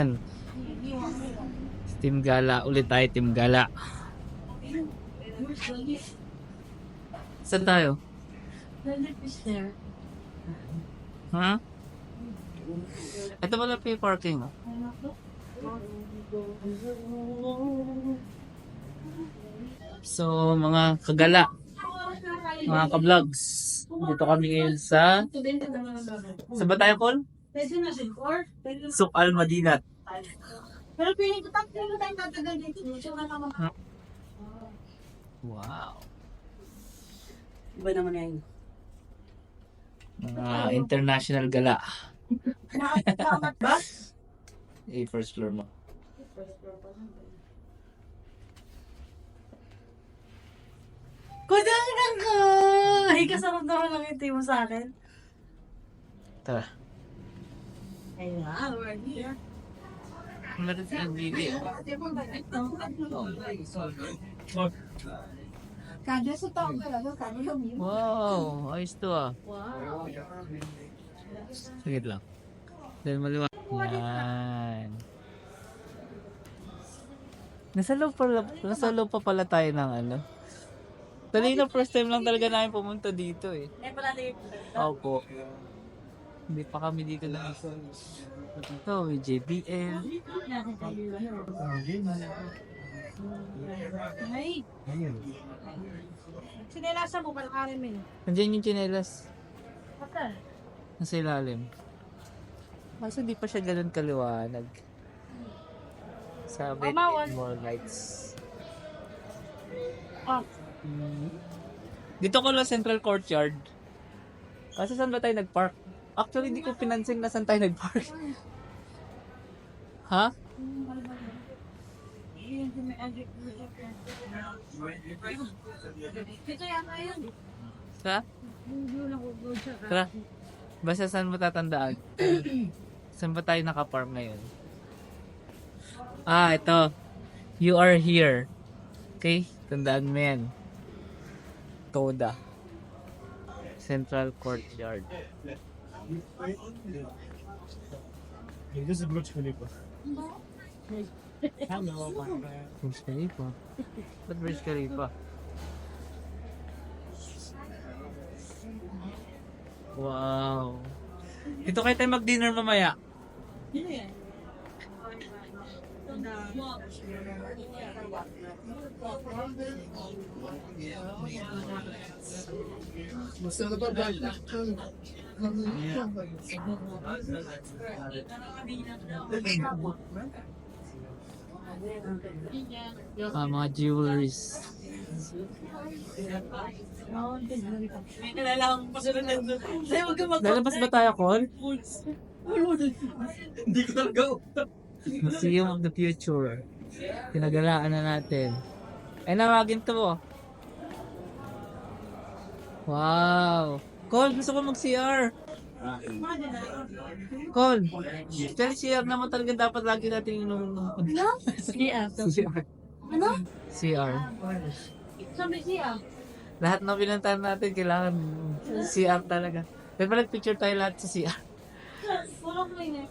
Ayan. Team Gala. Ulit tayo, Team Gala. Saan tayo? Ha? Ito pala pay parking. Oh. So, mga kagala, mga ka-vlogs, dito kami ngayon sa ba tayo, Col? Sukal Madinat. Pero piling ko tayo tatagal dito. Wow. Iba naman yan. Mga international gala. Nakakamat ba? First floor mo. Kudangan ka! Ay, kasarap naman ang ngiti mo sa akin. Tara. Ay nga, we're here. Meron silang video. Kaya sa taong ka lang, kaya yung Wow, ayos to ah. wow. Sagit lang. Dahil maliwanag. Yan. Nasa loob pa pala tayo ng ano. Talina first time lang talaga namin pumunta dito eh. Eh, pala tayo. Opo. Hindi pa kami dito na isa. Ito, may JBL. Ay. Sinelasan mo, palakarin mo yun. Nandiyan yung tsinelas. Pata. Nasa ilalim. Kaso di pa siya ganun kaliwanag. Sabi, more lights. Oh. Dito ko lang Central Courtyard. Kasi saan ba tayo nag-park? Actually, hindi ko pinansin na saan tayo nag-park. Ha? Ito yan ngayon. Sa? Tara. Basta saan mo tatandaan? Saan ba tayo nakapark ngayon? Ah, ito. You are here. Okay? Tandaan mo yan. Toda. Central Courtyard. This is Burj Khalifa. Burj Khalifa? Ba't Burj Khalifa? Wow. Dito kayo tayo mag-dinner mamaya. Ano yan? Mga jewelries. May nalalaman pa sila nandun. Sa'yo, huwag ka Lalabas ba tayo, Col? Hindi ko talaga. Museum of the Future. Pinagalaan na natin. Ay, nawagin to. Wow. Col, gusto ko mag-CR. Col, actually CR naman talaga dapat lagi natin yung CR. CR. Ano? CR. Sabi siya. Lahat ng pinuntahan natin kailangan CR talaga. Pero pala picture tayo lahat sa CR. Walang ko yun eh.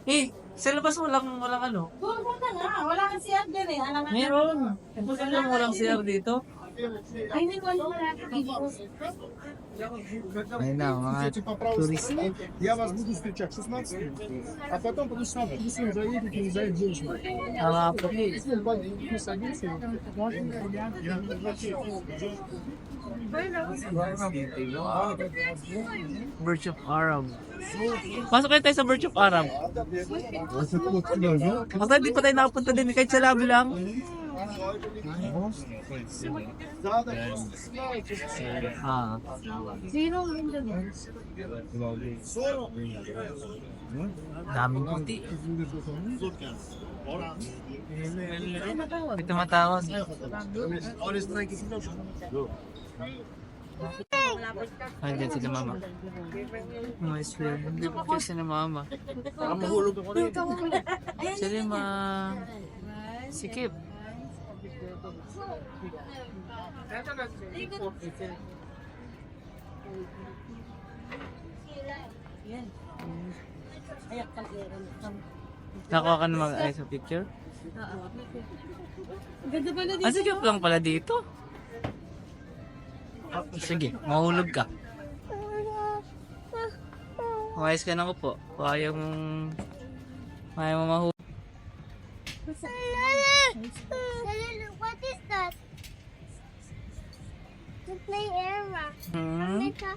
Eh, sa labas walang ano. Doon ka nga. Wala kang CR din eh. Alam mo. Meron. Imposible mo walang CR dito. Ay, hindi ko alam wala. Ayun na, mga turista. Я вас буду встречать 16, а потом буду с вами. Если вы заедете, не заедете. Mga po. Не садитесь. Burj of Arab. Pasok kayo tayo sa Burj of Arab. Basta di pa tayo nakapunta din kahit sa labi lang. Ah. Sino ang hindi mo? Daming puti. May tumatawag. Ay, dyan sila mama. Mga swear. Hindi po kasi na mama. Baka mahulog ako rin. Sila sikip. Yan. Ayak ka meron. Nakuha ka ng mga sa picture? Ganda pala dito. Ah, sige lang pala dito. Sige, mahulog ka. Umayos ka na ko po. Kung ayaw mong mahulog. What is that? To play era. Hmm? Like a,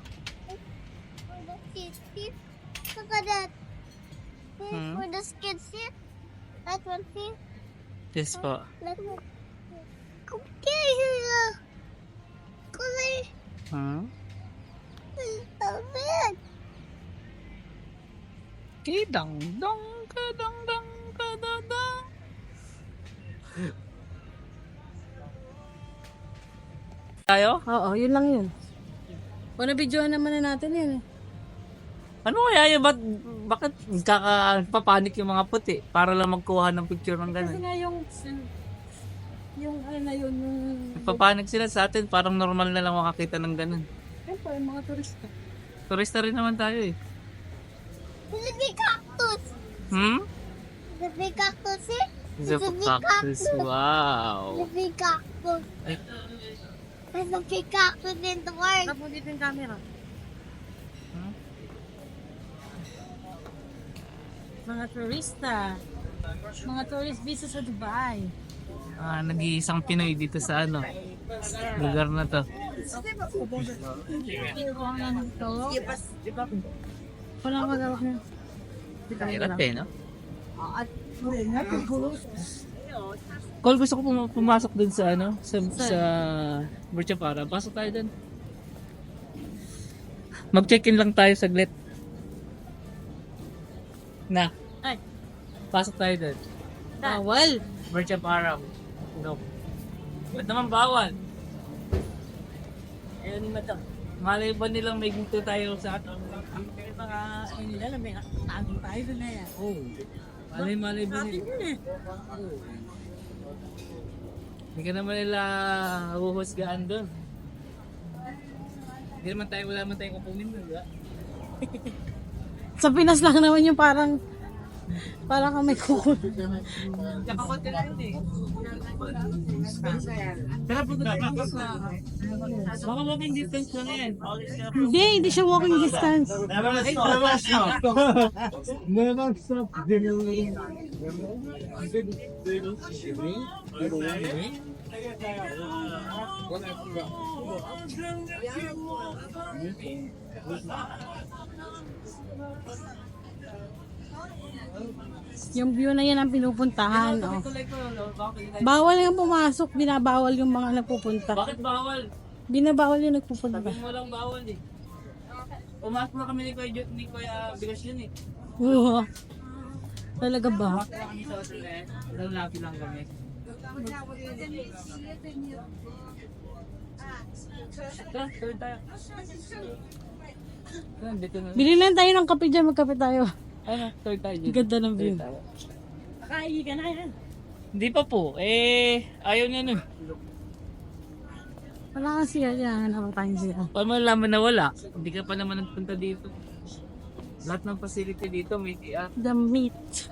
for the kids here. Look at that. See, Hmm? for the kids here. That one here. Yes po. That one. Okay. Kulay. Hmm? Amen. Kidang dong kadang dang kadadang. Tayo? Oo, yun lang yun. O na-videoan naman na natin yun eh. Ano kaya yun? Bakit papanik yung mga puti para lang magkuha ng picture ng Kasi ganun? nga yung ano na yun, yung Papanik sila sa atin, parang normal na lang makakita ng ganun. siyempre, yung mga turista. Turista rin naman tayo eh. There's a big cactus. Hmm? The big cactus here. There's a cactus. Wow. The big cactus. Ay, There's a big cactus in the world. Tapos dito yung camera. hmm? Mga turista. Mga tourist visa sa Dubai. Nag-iisang Pinoy dito sa lugar na to. Kinukuha nga nito. Wala magawak na. Hirap eh, no? Call, gusto ko pumasok dun sa sa Burj Khalifa. Pasok tayo dun. Mag-check-in lang tayo saglit. Na, Ay, pasok tayo dun. bawal. Burj Khalifa. No. Ba't naman bawal? Ayun yung mata. Malay ba nilang may gusto tayo sa atin? May mga, ayun nila na may nakatagong tayo doon na yan. Oh. Malay ba nila? Hindi ka naman nila huhusgaan doon. Hindi naman tayo, wala naman tayong kukunin doon, di ba? Sa Pinas lang naman yung parang ka may kukul. Tsaka konti lang yun eh. Tara, punta tayo sa... Baka walking distance lang yan. Hindi siya walking distance. Yung view na yan ang pinupuntahan. Oh. Bawal nga pumasok, binabawal yung mga nagpupunta. Bakit bawal? Binabawal yung nagpupunta. Sabi mo lang bawal eh. Pumasok na kami ni Kuya Bigas yun eh. Oo. Talaga ba? Pumasok na kami sa hotel eh. Lalapit lang kami. Tara, tuloy tayo. Tara, dito na. Bili lang tayo ng kape dyan, magkape tayo. Ano, tuloy tayo dito. Ganda ng view. Tuloy tayo. Kakaigi ka na yan. Hindi pa po. Ayaw niya nun. Wala kasi yan, naman siya. Paano mo nalaman na wala? Hindi ka pa naman nagpunta dito. Lahat ng facility dito may TR. The meat.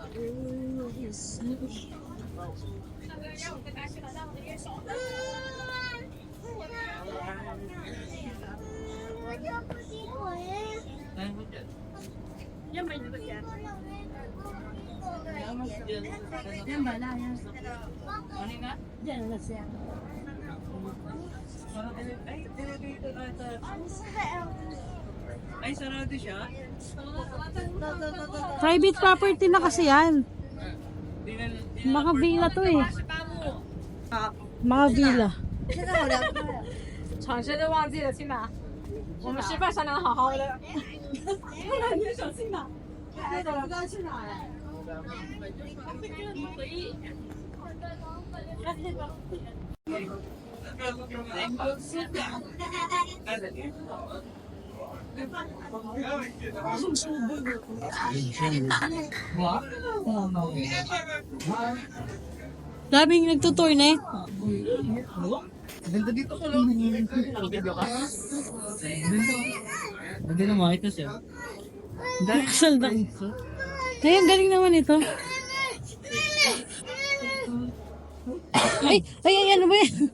Ayaw mo dyan. Yan ba yung yan? Ayaw mo dyan. Yan ba na yan? Ano nga? Yan na siya. Ay, sarado siya? Private property na kasi yan. Di na, Mga villa to eh. Mga villa. 尝试都忘记了去哪。我们吃饭商量的好好的。你想去哪？不知道去哪呀？ Daming nagtutour na eh. Ganda dito ko lang. Video ka? Ganda na makita siya. Kasal na. Ngayon, galing naman ito. Ay, ano ba yan?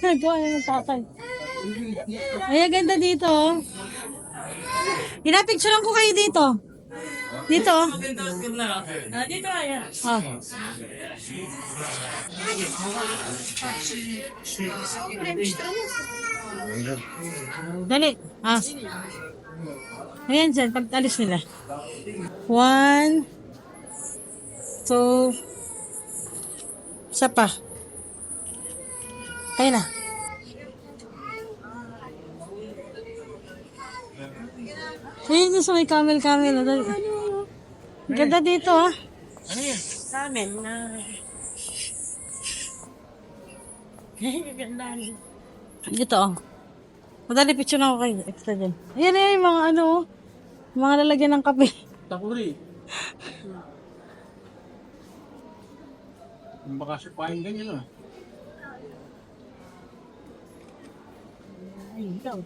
Nagawa na ng tatay. Ay, ang ganda dito. Oh. Pinapicturean ko kayo dito. Dito. Oh. Dito, ayan. Ah. Dali. Ah. Ayan dyan, pag alis nila. 1, 2, isa pa. Kaya na. Ayun doon sa may camel. Dali. Ang ganda dito, ah. Ano yan? Sa amin na... Ganda. Dito, oh. Madali picture na ako kayo. Extra dyan. Ayan, yung mga ano, oh. Mga lalagyan ng kape. Takuri. Baka sipahin ganyan ah.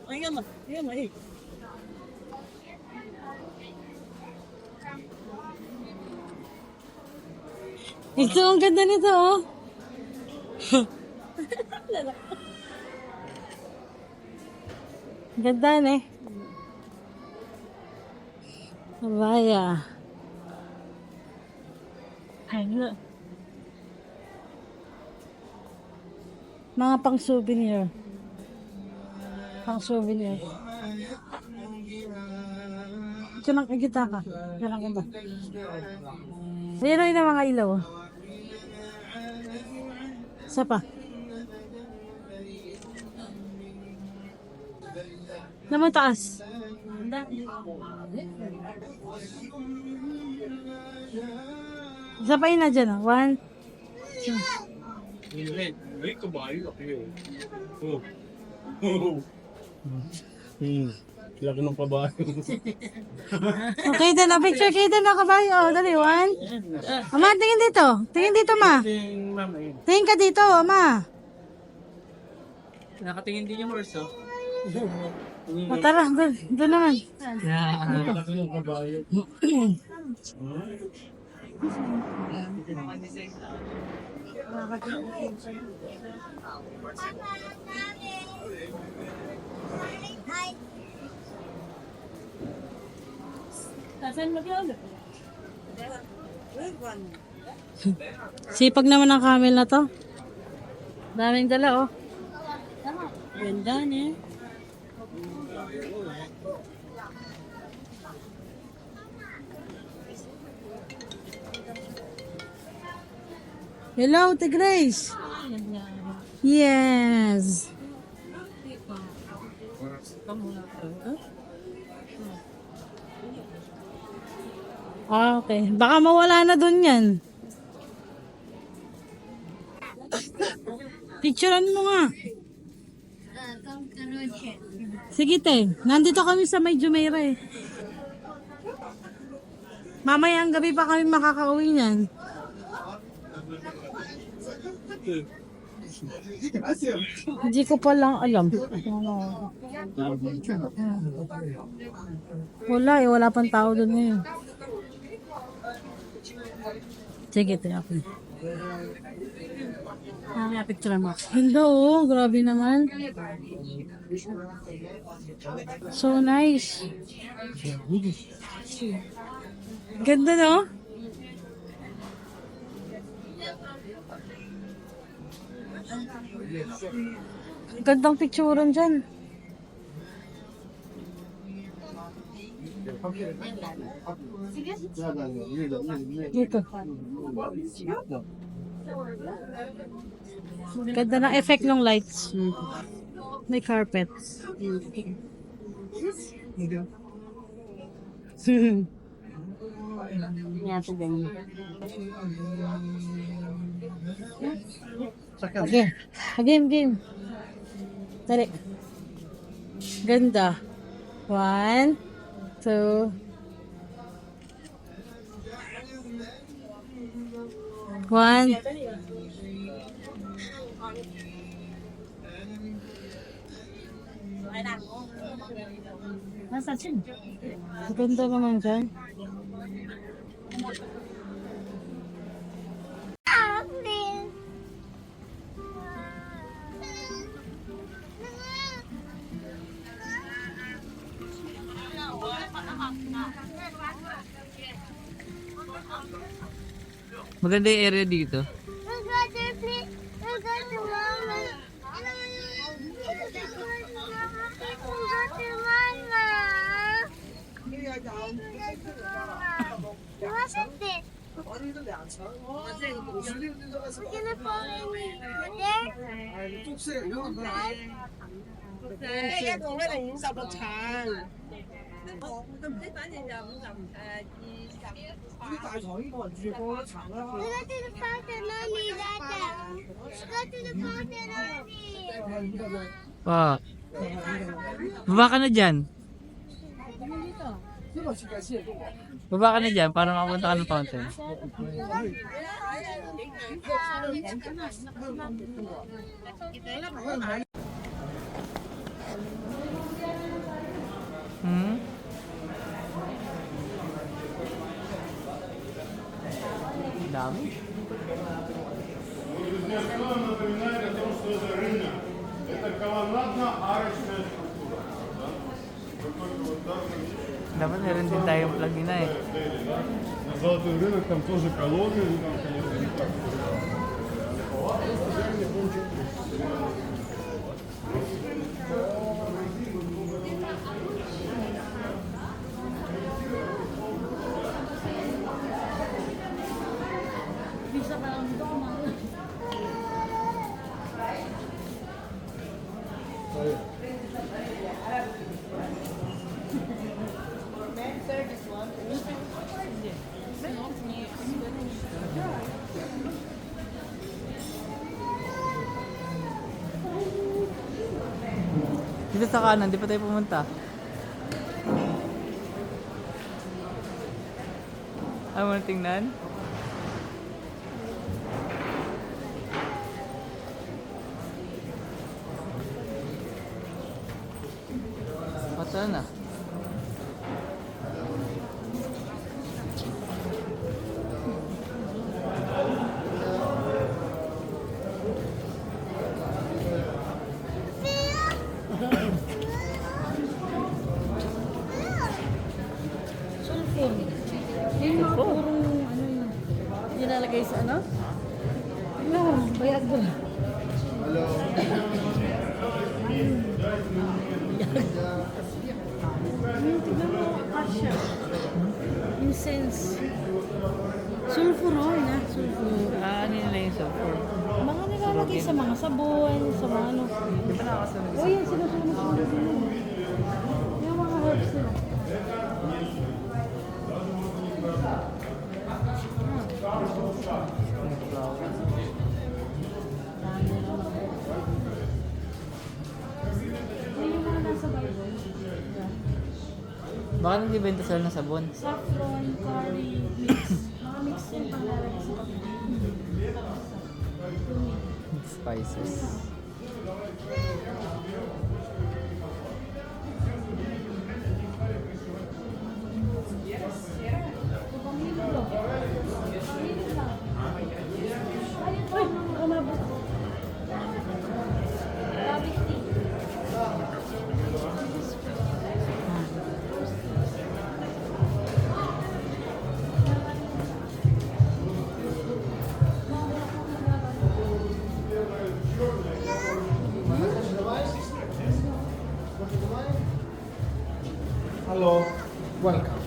Ayan mo, eh. Ito, ang ganda nito, oh. Ganda, eh. Abaya. Ano? Mga pang-souvenir. Pang-souvenir. Ito lang, kita ka. Ito lang ganda. Mayroon yun ang mga ilaw. Isa pa. Naman taas. Isa pa yun na dyan. 1, 2. Ay, kabayo ako yun. Laki ng kabayo. Okay, din na picture kayo din na kabayo. Oh, dali, 1. Ama, tingin dito. Tingin dito, ma. Tingin ka dito, ma. Nakatingin din yung horse, oh. O, tara, doon naman. Laki ng kabayo. Sipag naman ang camel na to. Daming dala, oh. Ganda niya. Hello, Ate Grace. Yes. Ah, okay. Baka mawala na dun yan. Picturean mo nga. Sige, te. Nandito kami sa may Jumeirah eh. Mamaya ang gabi pa kami makakauwi niyan. Hindi ko pa lang alam. Wala eh. Wala pang tao doon ngayon. Sige, ito ako. Picture mo. Ganda oh. Grabe naman. So nice. Ganda no? Gandang picturean dyan. Dito. Ganda ng effect ng lights. May carpet. Okay. Game. Dali. Ganda. 1, 2. 1. Ganda naman dyan. Maganda yung area dito. We'll go to play. We'll go to mama. We'll go to mama. What's this? We're gonna fall in there. 这个 fountain mommy, Dada. Let's go to the fountain mommy. Pa. Baba ka na dyan. Baba ka na dyan para makapunta ka ng fountain. Hmm? Dami. Напоминает о том, что это рынок. Это колоннадно-арочная структура. Да? Какой-то вот так. Dapat meron din tayong plug na eh. На Золотой рынок там тоже колонны, ну, там, конечно, не так. Dito sa kanan, di pa tayo pumunta. Ayaw mo na tingnan? Pata na. Sulfur. Yung mga purong ano yun. Nilalagay sa ano? Ano? Bayag doon. Tignan mo, akasya. Incense. Sulfur, oh, na. Sulfur. Ano nila yung sulfur? Mga nilalagay sa mga sabon, sa mga ano. Di ba nakakasunod? Oh, yan, sinusunod-sunod nila. Yung mga herbs nila. Yun yung mga nasa Bible. Baka nagbibenta sila ng sabon. Saffron, curry, mix. Mga mix yun pang lalagay sa kape. Spices. Uy, umabot. Rabbit tea. Hello, welcome.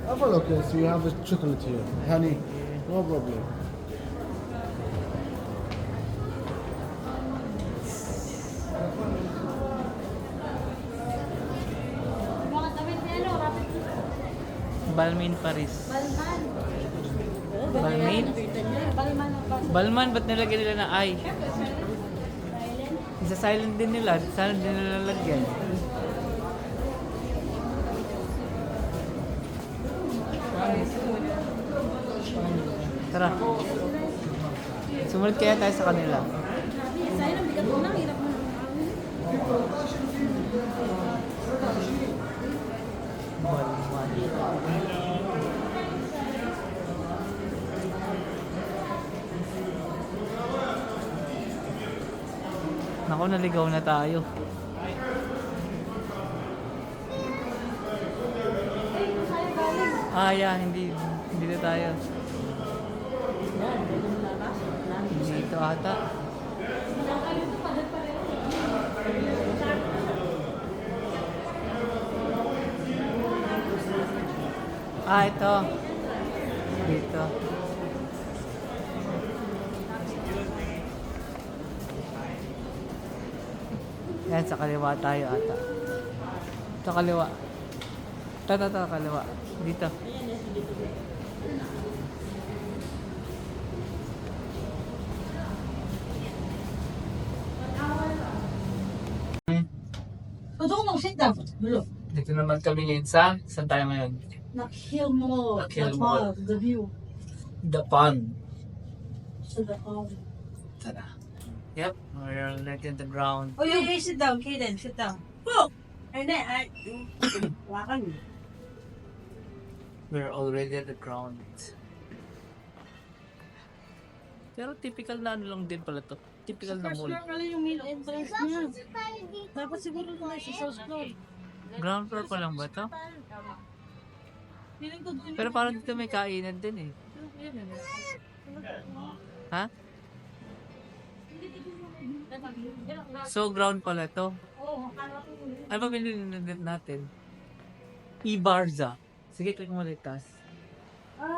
Have a look, yes, you have the chocolate here. Honey, no problem. Bakit damit niya, ano? Rabbit tea. Balmain Paris. Balman. Balmain? Balman. Balman, ba't nilagyan nila na I? Isa silent din nila. Sana din nila lalagyan. Tara. Sumunod kaya tayo sa kanila. Sa'yo, ang bigat mo na. Hirap mo na. Balman. Naku, naligaw na tayo. Ah, yeah, hindi na tayo. Dito ata. Ito. Dito. Yan, sa kaliwa tayo ata. Sa kaliwa. Ito, kaliwa. Dito. Sit down. Dito naman kami ngayon sa, saan tayo ngayon? Hill Mall. Hill Mall. The view. The Pond. So the Tara. Yep, we're already on the ground. Oh, you guys sit down, Kaden. Sit down. Oh! And then, wakan. We're already at the ground. Pero typical na ano lang din pala to. Typical na First mall. floor pala yung main entrance niya. Dapat siguro na sa first floor. Ground floor pa lang ba to? Feeling ko dun Pero parang dito may kainan din eh. Ha? So ground pala to. Ano ba pinili natin? E-Barza. Sige, click mo ulit tas.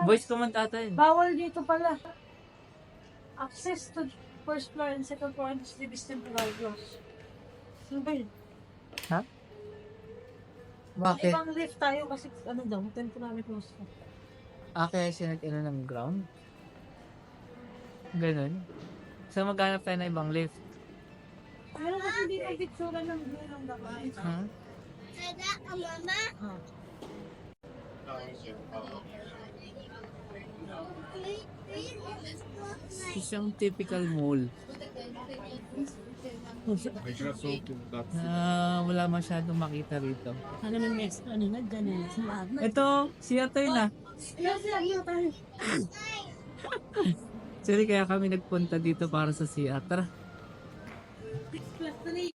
Voice command ata yun. Bawal dito pala. Access to first floor and second floor is temporary. Ano ba yun? Ha? Bakit? Ibang lift tayo kasi ano daw, temporary close ko. Kaya sinag ino ng ground? Ganun. So maghanap tayo ng ibang lift. Meron kasi dito picture ng gulong dapat. Ha? Ada ka, Mama? Isang typical mall. Wala masyadong makita rito. Ano nang next? Ano na dyan eh? Ito, si Atoy na. Sorry, kaya kami nagpunta dito para sa CR. Tara.